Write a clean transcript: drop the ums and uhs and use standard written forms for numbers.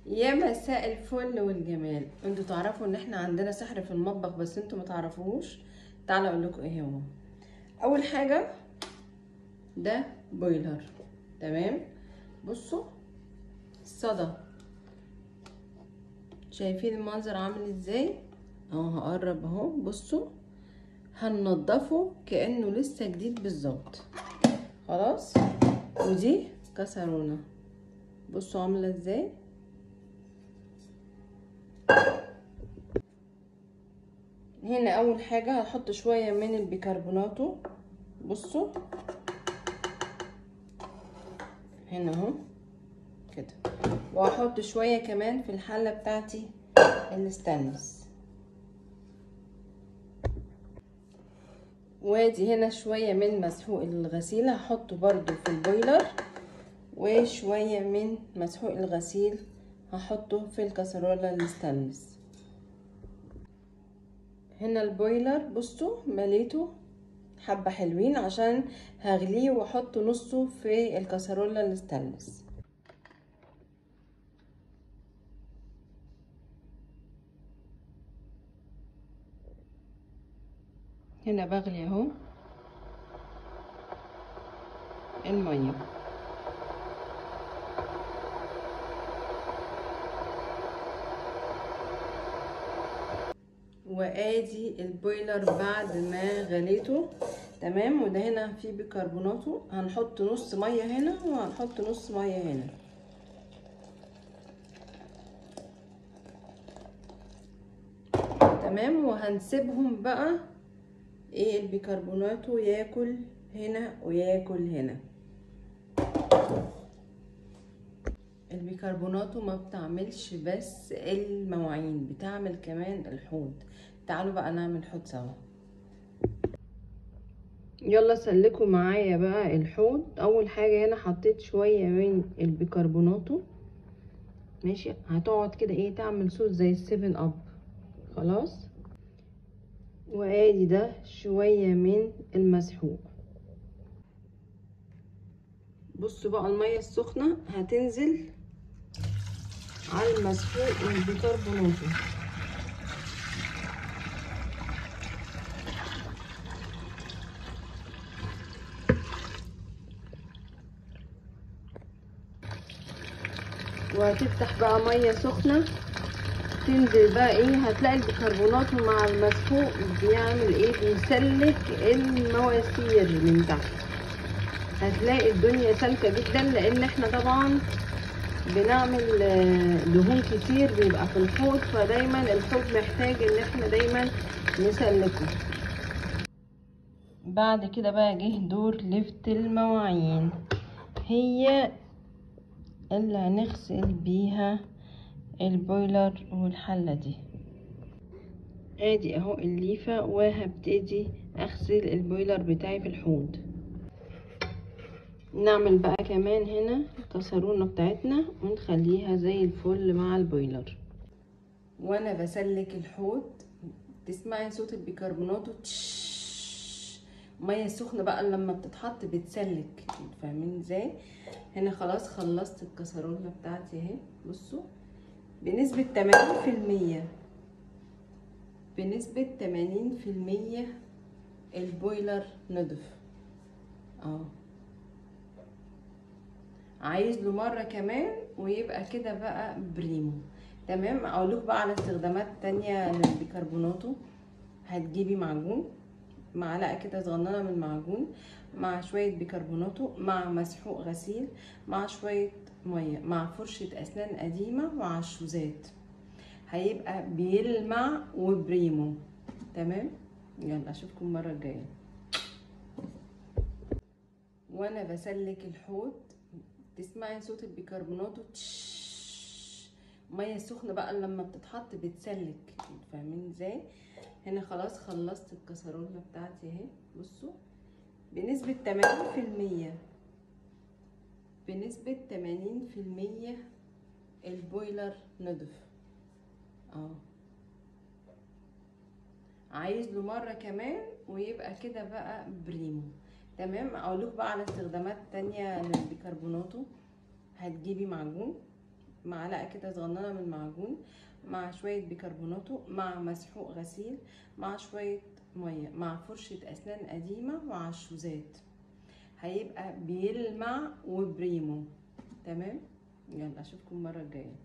يا مساء الفل والجمال. انتوا تعرفوا ان احنا عندنا سحر في المطبخ بس انتوا ما تعرفوهوش. تعالوا اقول لكم ايه هو. اول حاجه ده بويلر. تمام، بصوا الصدى، شايفين المنظر عامل ازاي؟ هقرب اهو. بصوا هننضفه كانه لسه جديد بالظبط. خلاص. ودي كسرونه، بصوا عامله ازاي. هنا اول حاجه هحط شويه من البيكربوناتو. بصوا هنا اهو كده، وهحط شويه كمان في الحله بتاعتي الستانلس. وادي هنا شويه من مسحوق الغسيل هحطه برضو في البويلر، وشويه من مسحوق الغسيل هحطه في الكسرولة الستانلس. هنا البويلر بصوا مليته حبه حلوين عشان هغليه واحط نصه في الكسرولة الستانلس. هنا بغلي اهو الميه. وادي البويلر بعد ما غليته. تمام، وده هنا فيه بيكربوناتو، هنحط نص ميه هنا وهنحط نص ميه هنا. تمام، وهنسيبهم بقى ايه البيكربوناتو ياكل هنا وياكل هنا. البيكربوناتو ما بتعملش بس المواعين، بتعمل كمان الحوض. تعالوا بقى نعمل حوض سوا. يلا سلكوا معايا بقى الحوض. اول حاجه هنا حطيت شويه من البيكربوناتو. ماشي، هتقعد كده ايه تعمل صوت زي السيفن اب. خلاص. وادي ده شويه من المسحوق. بصوا بقى الميه السخنه هتنزل على المسحوق والبيكربوناتو. وهتفتح بقى ميه سخنه تنزل بقى ايه، هتلاقي البيكربونات مع المسحوق بيعمل ايه، بيسلك المواسير من تحت. هتلاقي الدنيا سالكه جدا لان احنا طبعا بنعمل دهون كتير بيبقى في الحوض، فدايما الحوض محتاج ان احنا دايما نسلكه. بعد كده بقى جه دور لفت المواعين، هي اللي هنغسل بيها البويلر والحله دي. ادي اهو الليفه، وهبتدي اغسل البويلر بتاعي في الحوض. نعمل بقى كمان هنا الكسرونه بتاعتنا ونخليها زي الفل مع البويلر. وانا بسلك الحوض تسمعي صوت البيكربوناتو ميه سخنه بقى لما بتتحط بتسلك، فاهمين ازاي؟ هنا خلاص خلصت الكسرونه بتاعتي اهي. بصوا بنسبه 80%، بنسبة 80% البويلر نضف. عايز له مرة كمان ويبقى كده بقى بريمو. تمام، اقولك بقى على استخدامات تانية للبيكربوناتو. هتجيبي معجون، معلقة كده صغننة من المعجون مع شوية بيكربوناتو مع مسحوق غسيل مع شوية مية مع فرشة اسنان قديمة مع الشوزات، هيبقى بيلمع وبريمو. تمام، يلا اشوفكم المره الجايه. وانا بسلك الحوض تسمعي صوت البيكربوناتو ميه سخنه بقى لما بتتحط بتسلك، فاهمين ازاي؟ هنا خلاص خلصت الكسرونه بتاعتي اهي. بصوا بنسبه 80%، بنسبه 80% البويلر نضف. عايز له مره كمان ويبقى كده بقى بريمو. تمام، اقولك بقى على استخدامات تانية للبيكربوناتو. هتجيبي معجون، معلقه كده صغننه من المعجون مع شويه بيكربوناتو مع مسحوق غسيل مع شويه ميه مع فرشه اسنان قديمه مع الشوزات، هيبقى بيلمع وبريمو. تمام، يلا اشوفكم المره الجايه.